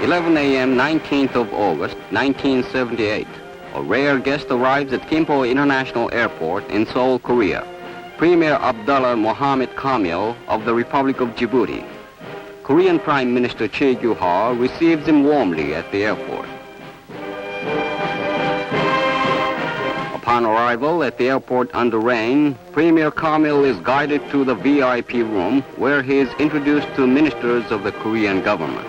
11 a.m. 19th of August, 1978. A rare guest arrives at Gimpo International Airport in Seoul, Korea. Premier Abdullah Mohamed Kamil of the Republic of Djibouti. Korean Prime Minister Choi Kyu-ha receives him warmly at the airport. Upon arrival at the airport under rain, Premier Kamil is guided to the VIP room where he is introduced to ministers of the Korean government.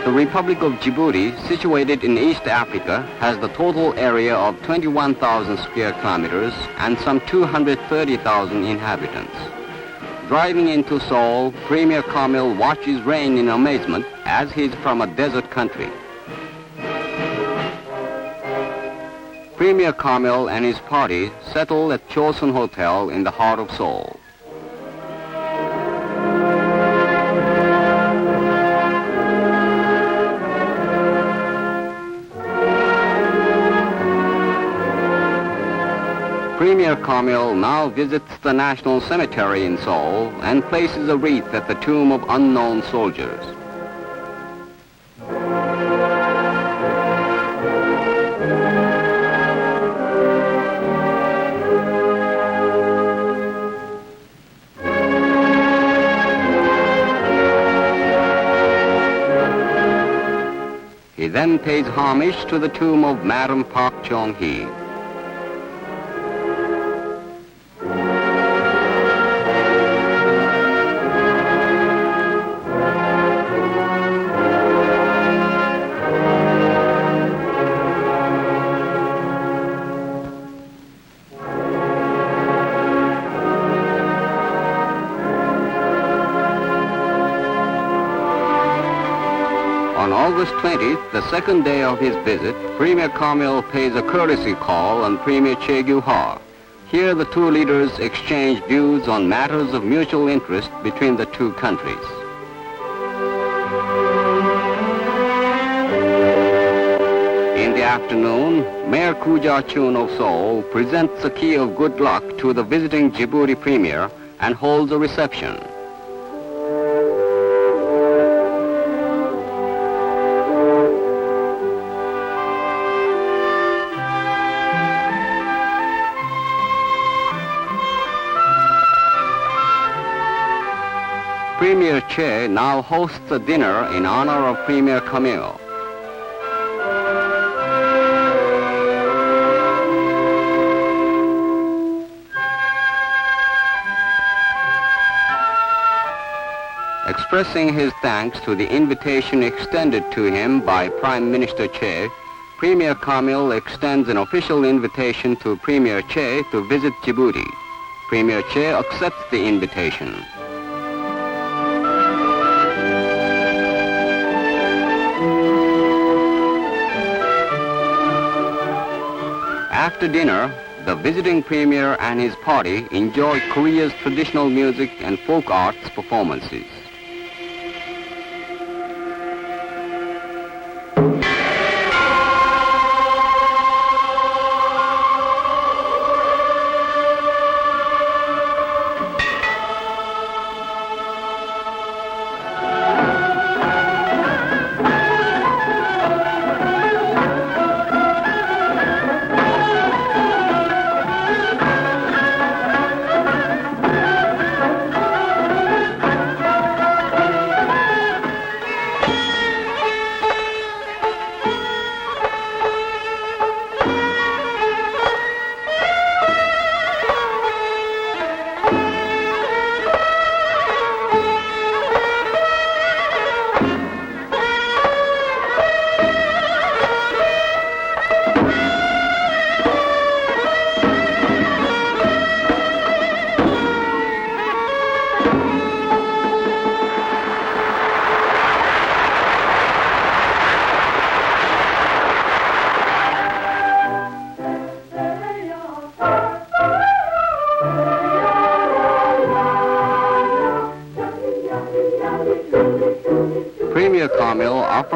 The Republic of Djibouti, situated in East Africa, has the total area of 21,000 square kilometers and some 230,000 inhabitants. Driving into Seoul, Premier Kamil watches rain in amazement as he's from a desert country. Premier Kamil and his party settle at Chosun Hotel in the heart of Seoul. Premier Kamil now visits the National Cemetery in Seoul and places a wreath at the tomb of unknown soldiers. He then pays homage to the tomb of Madam Park Chung-hee. On August 20th, the second day of his visit, Premier Kamil pays a courtesy call on Premier Choi Kyu-ha. Here the two leaders exchange views on matters of mutual interest between the two countries. In the afternoon, Mayor Koo Ja-chun of Seoul presents a key of good luck to the visiting Djibouti Premier and holds a reception. Premier Choi now hosts a dinner in honor of Premier Kamil. Expressing his thanks to the invitation extended to him by Prime Minister Choi, Premier Kamil extends an official invitation to Premier Choi to visit Djibouti. Premier Choi accepts the invitation. After dinner, the visiting premier and his party enjoy Korea's traditional music and folk arts performances.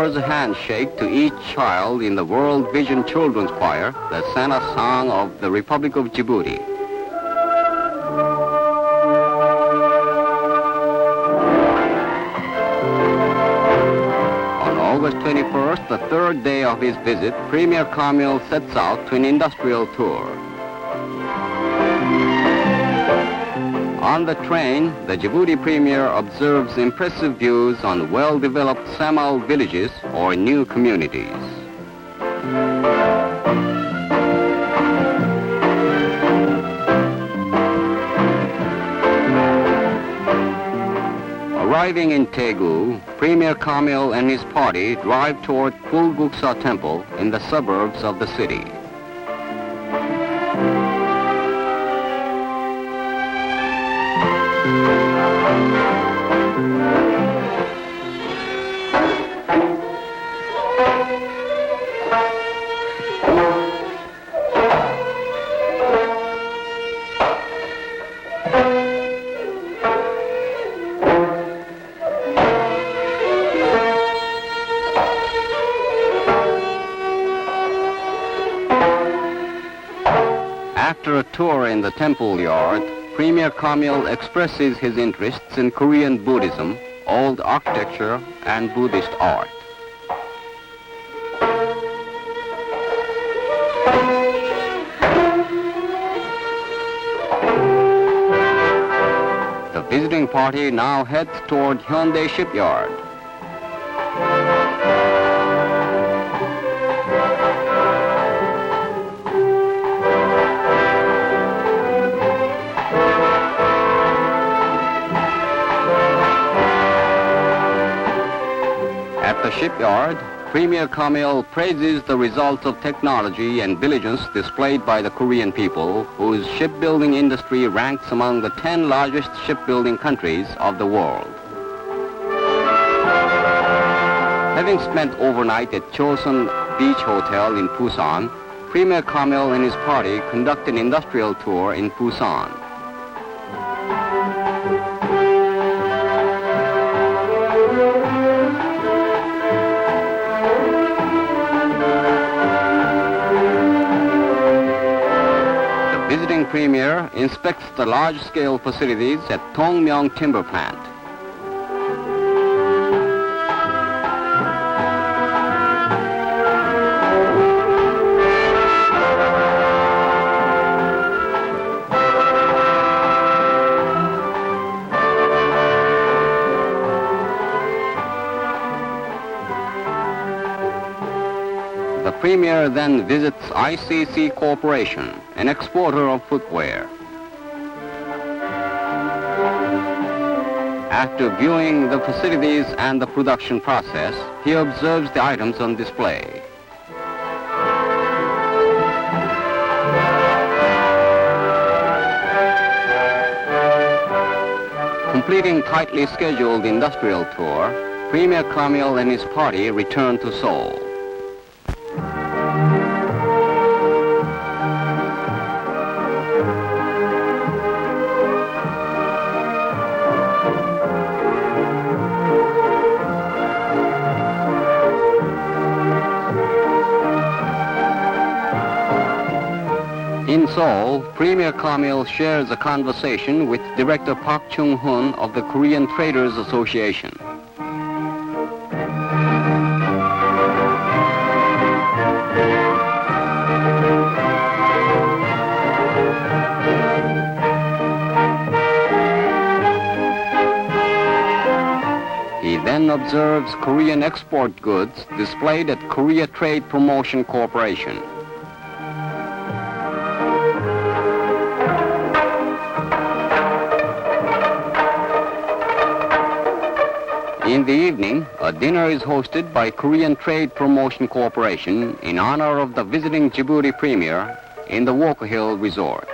offers a handshake to each child in the World Vision Children's Choir that sang a song of the Republic of Djibouti. On August 21st, the third day of his visit, Premier Kamil sets out to an industrial tour. On the train, the Djibouti Premier observes impressive views on well-developed Samal villages or new communities. Arriving in Tegu, Premier Kamil and his party drive toward Kulguksa Temple in the suburbs of the city. After a tour in the temple yard, Premier Kamil expresses his interests in Korean Buddhism, old architecture, and Buddhist art. The visiting party now heads toward Hyundai Shipyard. At the shipyard, Premier Kamil praises the results of technology and diligence displayed by the Korean people, whose shipbuilding industry ranks among the 10 largest shipbuilding countries of the world. Having spent overnight at Chosun Beach Hotel in Busan, Premier Kamil and his party conduct an industrial tour in Busan. Visiting Premier inspects the large-scale facilities at Tongmyeong Timber Plant. The Premier then visits ICC Corporation, an exporter of footwear. After viewing the facilities and the production process, he observes the items on display. Completing tightly scheduled industrial tour, Premier Kamil and his party return to Seoul. In Seoul, Premier Kamil shares a conversation with Director Park Chung-hoon of the Korean Traders Association. He then observes Korean export goods displayed at Korea Trade Promotion Corporation. In the evening, a dinner is hosted by Korean Trade Promotion Corporation in honor of the visiting Djibouti Premier in the Walker Hill Resort.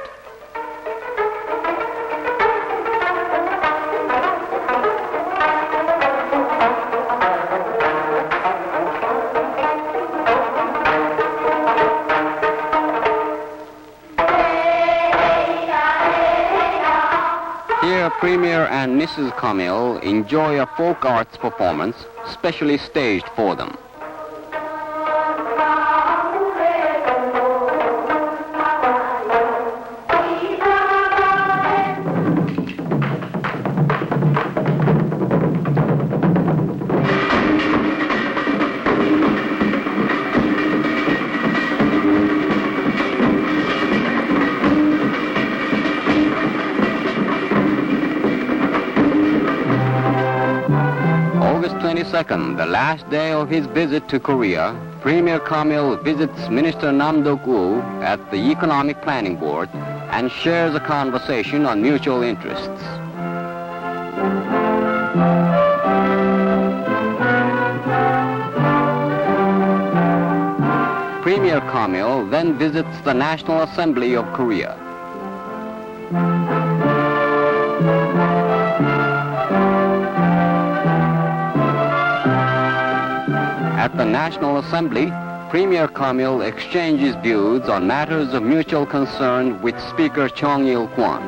Here, Premier and Mrs. Kamil enjoy a folk arts performance specially staged for them. August 22nd, the last day of his visit to Korea, Premier Kamil visits Minister Nam Dok-woo at the Economic Planning Board and shares a conversation on mutual interests. Premier Kamil then visits the National Assembly of Korea. At the National Assembly, Premier Kamil exchanges views on matters of mutual concern with Speaker Chung Il-kwon.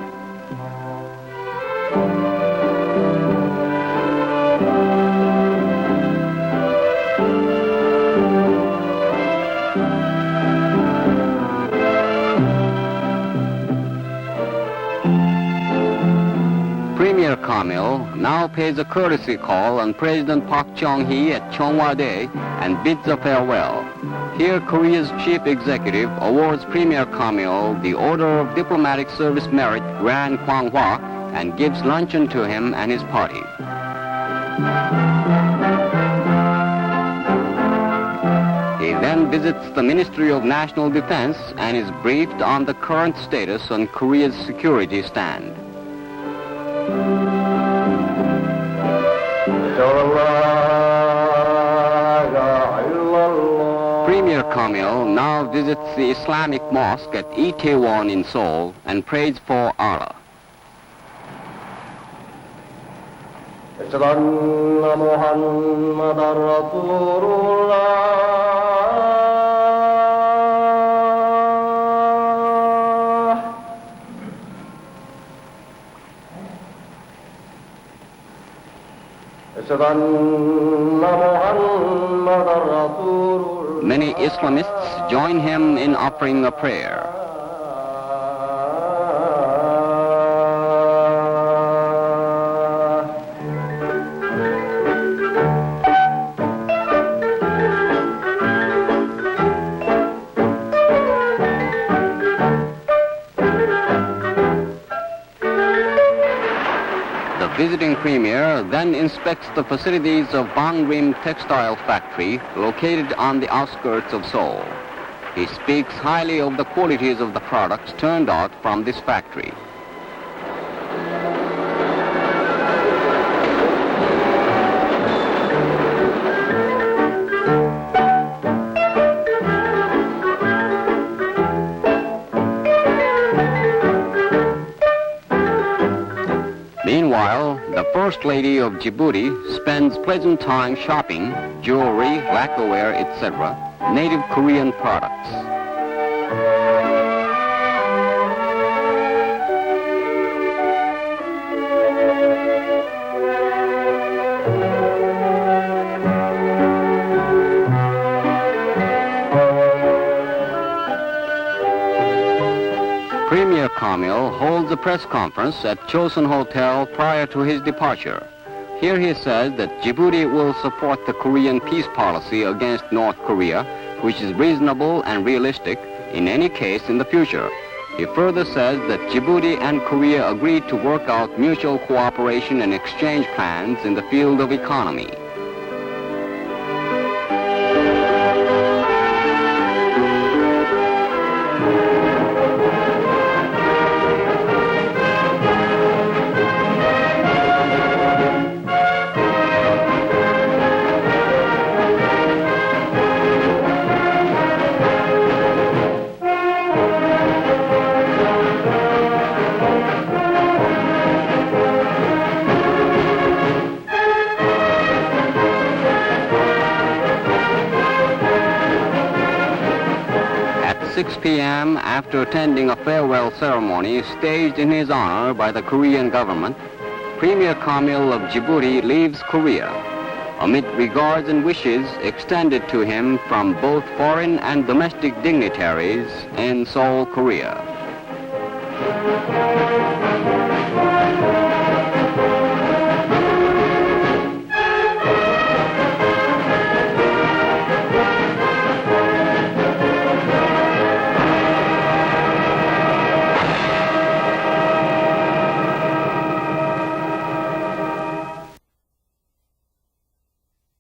Premier Kamil now pays a courtesy call on President Park Chung-hee at Cheongwa-dae and bids a farewell. Here, Korea's chief executive awards Premier Kamil the Order of Diplomatic Service Merit Grand Kwang-hwa and gives luncheon to him and his party. He then visits the Ministry of National Defense and is briefed on the current status on Korea's security stand. Premier Kamil now visits the Islamic mosque at Itaewon in Seoul and prays for Allah. Many Islamists join him in offering a prayer. The visiting premier then inspects the facilities of Bangrim Textile Factory located on the outskirts of Seoul. He speaks highly of the qualities of the products turned out from this factory. Meanwhile, the First Lady of Djibouti spends pleasant time shopping jewelry, lacquerware, etc., native Korean products. Premier Kamil holds a press conference at Chosun Hotel prior to his departure. Here he says that Djibouti will support the Korean peace policy against North Korea, which is reasonable and realistic in any case in the future. He further says that Djibouti and Korea agreed to work out mutual cooperation and exchange plans in the field of economy. At 6 p.m., after attending a farewell ceremony staged in his honor by the Korean government, Premier Kamil of Djibouti leaves Korea, amid regards and wishes extended to him from both foreign and domestic dignitaries in Seoul, Korea.